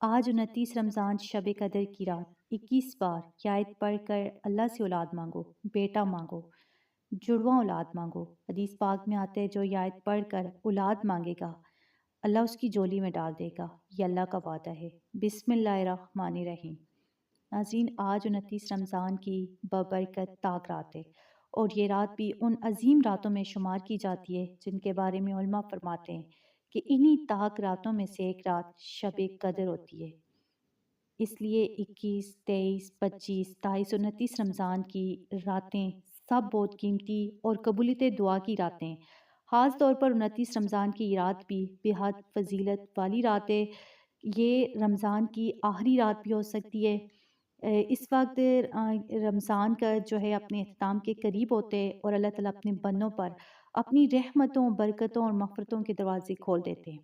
آج 29 رمضان شب قدر کی رات 21 بار یہ آیت پڑھ کر اللہ سے اولاد مانگو، بیٹا مانگو، جڑواں اولاد مانگو۔ حدیث پاک میں آتے ہے جو یہ آیت پڑھ کر اولاد مانگے گا اللہ اس کی جولی میں ڈال دے گا، یہ اللہ کا وعدہ ہے۔ بسم اللہ الرحمن الرحیم۔ ناظرین، آج 29 رمضان کی ببرکت پاک رات ہے اور یہ رات بھی ان عظیم راتوں میں شمار کی جاتی ہے جن کے بارے میں علماء فرماتے ہیں کہ انہی پاک راتوں میں سے ایک رات شب قدر ہوتی ہے۔ اس لیے 21، 23، 25، 27، 29 رمضان کی راتیں سب بہت قیمتی اور قبولیت دعا کی راتیں ہیں۔ خاص طور پر 29 رمضان کی رات بھی بے حد فضیلت والی رات ہے۔ یہ رمضان کی آخری رات بھی ہو سکتی ہے۔ اس وقت رمضان کا جو ہے اپنے اختتام کے قریب ہوتے ہیں اور اللہ تعالیٰ اپنے بندوں پر اپنی رحمتوں، برکتوں اور مغفرتوں کے دروازے کھول دیتے ہیں۔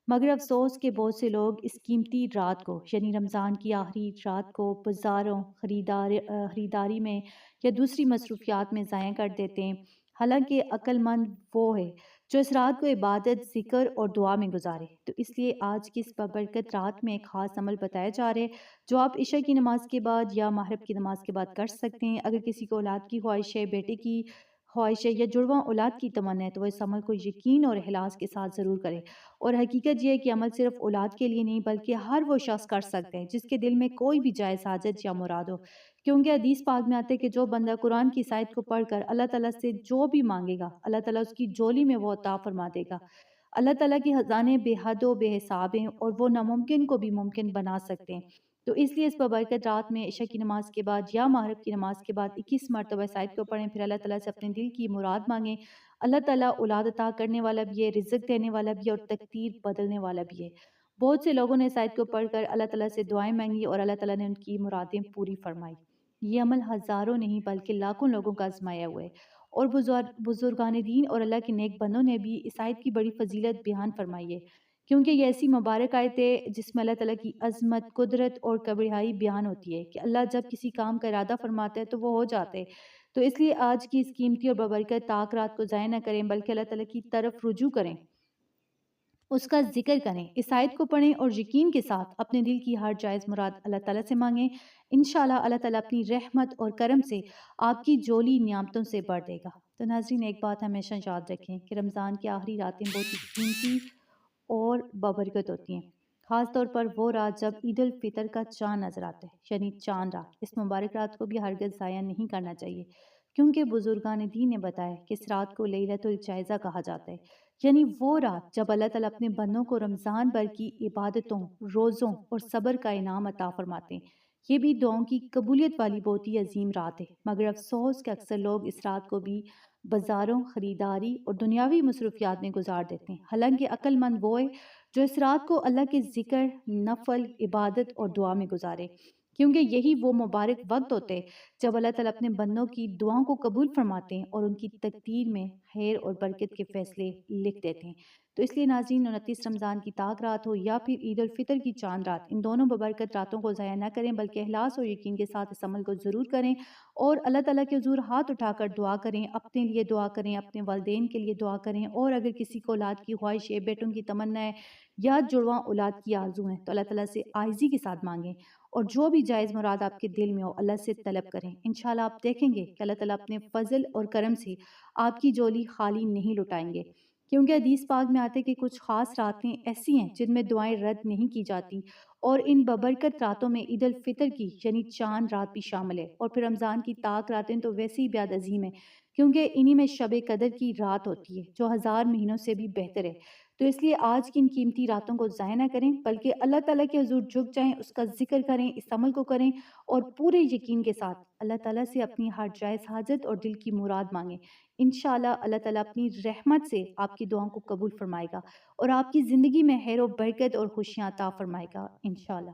مگر افسوس کہ بہت سے لوگ اس قیمتی رات کو یعنی رمضان کی آخری رات کو بازاروں، خریداری میں یا دوسری مصروفیات میں ضائع کر دیتے ہیں۔ حالانکہ عقل مند وہ ہے جو اس رات کو عبادت، ذکر اور دعا میں گزارے۔ تو اس لیے آج کی اس بابرکت رات میں ایک خاص عمل بتایا جا رہا ہے جو آپ عشاء کی نماز کے بعد یا مغرب کی نماز کے بعد کر سکتے ہیں۔ اگر کسی کو اولاد کی خواہش ہے، بیٹے کی خواہش ہے یا جڑواں اولاد کی تمنا ہے تو وہ اس عمل کو یقین اور اخلاص کے ساتھ ضرور کرے۔ اور حقیقت یہ ہے کہ عمل صرف اولاد کے لیے نہیں بلکہ ہر وہ شخص کر سکتے ہیں جس کے دل میں کوئی بھی جائز حاجت یا مراد ہو، کیونکہ حدیث پاک میں آتے ہے کہ جو بندہ قرآن کی اس آیت کو پڑھ کر اللہ تعالیٰ سے جو بھی مانگے گا اللہ تعالیٰ اس کی جولی میں وہ عطا فرما دے گا۔ اللہ تعالیٰ کے خزانے بے حد و بے حساب ہیں اور وہ ناممکن کو بھی ممکن بنا سکتے ہیں۔ تو اس لیے اس بابرکت رات میں عشاء کی نماز کے بعد یا مغرب کی نماز کے بعد 21 مرتبہ اس آیت کو پڑھیں، پھر اللہ تعالیٰ سے اپنے دل کی مراد مانگیں۔ اللہ تعالیٰ اولاد عطا کرنے والا بھی ہے، رزق دینے والا بھی ہے اور تقدیر بدلنے والا بھی ہے۔ بہت سے لوگوں نے اس آیت کو پڑھ کر اللہ تعالیٰ سے دعائیں مانگی اور اللہ تعالیٰ نے ان کی مرادیں پوری فرمائی۔ یہ عمل ہزاروں نہیں بلکہ لاکھوں لوگوں کا آزمایا ہوا ہے اور بزرگان دین اور اللہ کے نیک بندوں نے بھی اس آیت کی بڑی فضیلت بیان فرمائی ہے، کیونکہ یہ ایسی مبارک آیت ہے جس میں اللہ تعالیٰ کی عظمت، قدرت اور کبریائی بیان ہوتی ہے کہ اللہ جب کسی کام کا ارادہ فرماتا ہے تو وہ ہو جاتا ہے۔ تو اس لیے آج کی اس قیمتی اور بابرکت پاک رات کو ضائع نہ کریں بلکہ اللہ تعالیٰ کی طرف رجوع کریں، اس کا ذکر کریں، اس آیت کو پڑھیں اور یقین کے ساتھ اپنے دل کی ہر جائز مراد اللہ تعالیٰ سے مانگیں۔ انشاءاللہ اللہ تعالیٰ اپنی رحمت اور کرم سے آپ کی جولی نعمتوں سے بڑھ دے گا۔ تو ناظرین، ایک بات ہمیشہ یاد رکھیں کہ رمضان کی آخری راتیں بہت ہی قیمتی اور بابرکت ہوتی ہیں، خاص طور پر وہ رات جب عید الفطر کا چاند نظر آتا ہے یعنی چاند رات۔ اس مبارک رات کو بھی ہرگز ضائع نہیں کرنا چاہیے، کیونکہ بزرگان دین نے بتایا کہ اس رات کو لیلۃ الجائزہ کہا جاتا ہے، یعنی وہ رات جب اللہ تعالیٰ اپنے بندوں کو رمضان بھر کی عبادتوں، روزوں اور صبر کا انعام عطا فرماتے ہیں۔ یہ بھی دعاؤں کی قبولیت والی بہت ہی عظیم رات ہے، مگر افسوس کہ اکثر لوگ اس رات کو بھی بازاروں، خریداری اور دنیاوی مصروفیات میں گزار دیتے ہیں۔ حالانکہ عقل مند وہ ہے جو اس رات کو اللہ کے ذکر، نفل، عبادت اور دعا میں گزارے، کیونکہ یہی وہ مبارک وقت ہوتے ہیں جب اللہ تعالیٰ اپنے بندوں کی دعاؤں کو قبول فرماتے ہیں اور ان کی تقدیر میں خیر اور برکت کے فیصلے لکھ دیتے ہیں۔ تو اس لیے ناظرین، 29 رمضان کی پاک رات ہو یا پھر عید الفطر کی چاند رات، ان دونوں ببرکت راتوں کو ضائع نہ کریں بلکہ اخلاص اور یقین کے ساتھ اس عمل کو ضرور کریں اور اللہ تعالیٰ کے حضور ہاتھ اٹھا کر دعا کریں، اپنے لیے دعا کریں، اپنے والدین کے لیے دعا کریں، اور اگر کسی کو اولاد کی خواہش ہے، بیٹوں کی تمنا ہے یا جڑواں اولاد کی آرزو ہے تو اللہ تعالیٰ سے عاجزی کے ساتھ مانگیں اور جو بھی جائز مراد آپ کے دل میں ہو اللہ سے طلب کریں۔ انشاءاللہ آپ دیکھیں گے کہ اللہ تعالیٰ اپنے فضل اور کرم سے آپ کی جولی خالی نہیں لٹائیں گے، کیونکہ حدیث پاک میں آتے کہ کچھ خاص راتیں ایسی ہیں جن میں دعائیں رد نہیں کی جاتی، اور ان ببرکت راتوں میں عید الفطر کی یعنی چاند رات بھی شامل ہے، اور پھر رمضان کی پاک راتیں تو ویسے ہی بیاد عظیم ہیں کیونکہ انہی میں شب قدر کی رات ہوتی ہے جو 1000 مہینوں سے بھی بہتر ہے۔ تو اس لیے آج کی ان قیمتی راتوں کو ضائع نہ کریں بلکہ اللہ تعالیٰ کے حضور جھک جائیں، اس کا ذکر کریں، اس عمل کو کریں اور پورے یقین کے ساتھ اللہ تعالیٰ سے اپنی ہر جائز حاجت اور دل کی مراد مانگیں۔ انشاءاللہ اللہ تعالیٰ اپنی رحمت سے آپ کی دعاؤں کو قبول فرمائے گا اور آپ کی زندگی میں خیر و برکت اور خوشیاں عطا فرمائے گا انشاءاللہ۔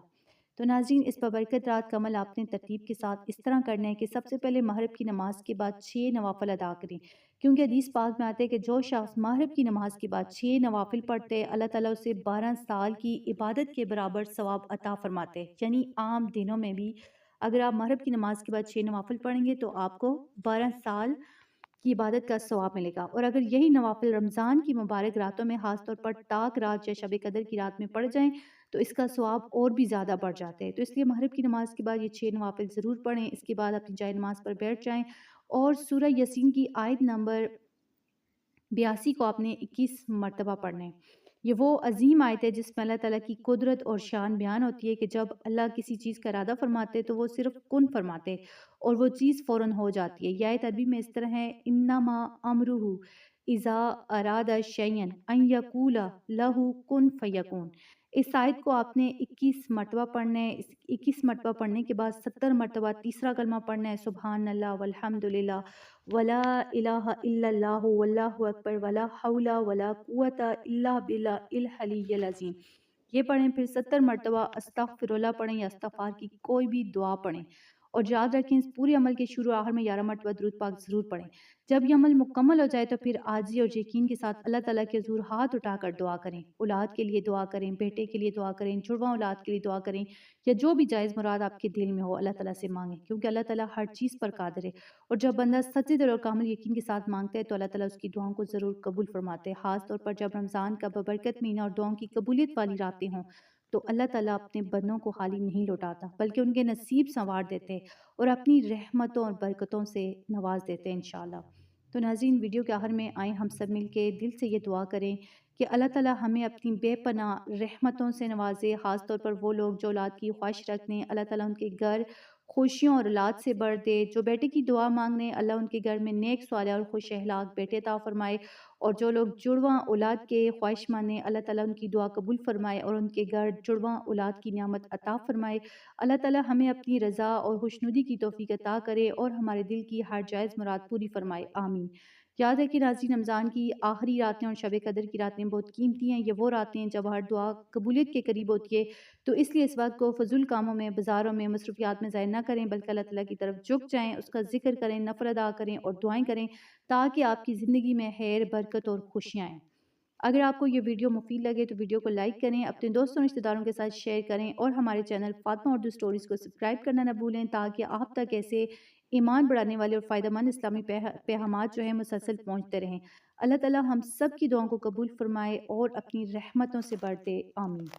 تو ناظرین، اس بابرکت رات کا عمل آپ نے ترتیب کے ساتھ اس طرح کرنا ہے کہ سب سے پہلے مغرب کی نماز کے بعد 6 نوافل ادا کریں، کیونکہ حدیث پاک میں آتے ہیں کہ جو شخص مغرب کی نماز کے بعد 6 نوافل پڑھتے اللہ تعالیٰ اسے 12 سال کی عبادت کے برابر ثواب عطا فرماتے ہیں۔ یعنی عام دنوں میں بھی اگر آپ مغرب کی نماز کے بعد 6 نوافل پڑھیں گے تو آپ کو 12 سال کی عبادت کا ثواب ملے گا، اور اگر یہی نوافل رمضان کی مبارک راتوں میں خاص طور پر تاک رات یا شب قدر کی رات میں پڑھ جائیں تو اس کا ثواب اور بھی زیادہ بڑھ جاتا ہے۔ تو اس لیے مغرب کی نماز کے بعد یہ 6 نوافل ضرور پڑھیں، اس کے بعد اپنی جائے نماز پر بیٹھ جائیں اور سورہ یاسین کی آیت نمبر 82 کو آپ نے 21 مرتبہ پڑھنا ہے۔ یہ وہ عظیم آیت ہے جس میں اللہ تعالیٰ کی قدرت اور شان بیان ہوتی ہے کہ جب اللہ کسی چیز کا ارادہ فرماتے تو وہ صرف کن فرماتے اور وہ چیز فوراً ہو جاتی ہے۔ یہ آیت عربی میں اس طرح ہے، انما امرہ اذا اراد شیئا ان یقول لہ کن فیکون۔ اس آیت کو آپ نے 21 مرتبہ پڑھنا ہے۔ اس 21 مرتبہ پڑھنے کے بعد 70 مرتبہ تیسرا کلمہ پڑھنا ہے، سبحان اللہ والحمد للہ ولا الہ الا اللہ واللہ اکبر ولا حول ولا قوت الا باللہ العلی العظیم۔ یہ پڑھیں، پھر 70 مرتبہ استغفر اللہ پڑھیں یا استغفار کی کوئی بھی دعا پڑھیں، اور یاد رکھیں اس پورے عمل کے شروع آخر میں 11 مرتبہ درود پاک ضرور پڑھیں۔ جب یہ عمل مکمل ہو جائے تو پھر عاجزی اور یقین کے ساتھ اللہ تعالیٰ کے حضور ہاتھ اٹھا کر دعا کریں، اولاد کے لیے دعا کریں، بیٹے کے لیے دعا کریں، جڑواں اولاد کے لیے دعا کریں، یا جو بھی جائز مراد آپ کے دل میں ہو اللہ تعالیٰ سے مانگیں، کیونکہ اللہ تعالیٰ ہر چیز پر قادر ہے، اور جب بندہ سچے دل اور کامل یقین کے ساتھ مانگتا ہے تو اللہ تعالیٰ اس کی دعاؤں کو ضرور قبول فرماتے ہیں۔ خاص طور پر جب رمضان کا ببرکت مہینہ اور دعاؤں کی قبولیت والی راتیں ہوں تو اللہ تعالیٰ اپنے بندوں کو خالی نہیں لوٹاتا بلکہ ان کے نصیب سنوار دیتے ہیں اور اپنی رحمتوں اور برکتوں سے نواز دیتے ہیں انشاءاللہ۔ تو ناظرین، ویڈیو کے آخر میں آئیں ہم سب مل کے دل سے یہ دعا کریں کہ اللہ تعالیٰ ہمیں اپنی بے پناہ رحمتوں سے نوازے۔ خاص طور پر وہ لوگ جو اولاد کی خواہش رکھتے ہیں، اللہ تعالیٰ ان کے گھر خوشیوں اور اولاد سے بھر دے۔ جو بیٹے کی دعا مانگنے، اللہ ان کے گھر میں نیک صالح اور خوش اخلاق بیٹے عطا فرمائے، اور جو لوگ جڑواں اولاد کے خواہش مانے، اللہ تعالیٰ ان کی دعا قبول فرمائے اور ان کے گھر جڑواں اولاد کی نعمت عطا فرمائے۔ اللہ تعالیٰ ہمیں اپنی رضا اور خوشنودی کی توفیق عطا کرے اور ہمارے دل کی ہر جائز مراد پوری فرمائے، آمین۔ یاد ہے کہ ناظرین، رمضان کی آخری راتیں اور شب قدر کی راتیں بہت قیمتی ہیں۔ یہ وہ راتیں ہیں جب ہر دعا قبولیت کے قریب ہوتی ہے، تو اس لیے اس وقت کو فضول کاموں میں، بازاروں میں، مصروفیات میں ضائع نہ کریں بلکہ اللہ تعالیٰ کی طرف جھک جائیں، اس کا ذکر کریں، نفل ادا کریں اور دعائیں کریں تاکہ آپ کی زندگی میں خیر، برکت اور خوشیاں آئیں۔ اگر آپ کو یہ ویڈیو مفید لگے تو ویڈیو کو لائک کریں، اپنے دوستوں اور رشتہ داروں کے ساتھ شیئر کریں اور ہمارے چینل فاطمہ اردو سٹوریز کو سبسکرائب کرنا نہ بھولیں تاکہ آپ تک ایسے ایمان بڑھانے والے اور فائدہ مند اسلامی پیغامات جو ہیں مسلسل پہنچتے رہیں۔ اللہ تعالیٰ ہم سب کی دعاؤں کو قبول فرمائے اور اپنی رحمتوں سے بھر دے، آمین۔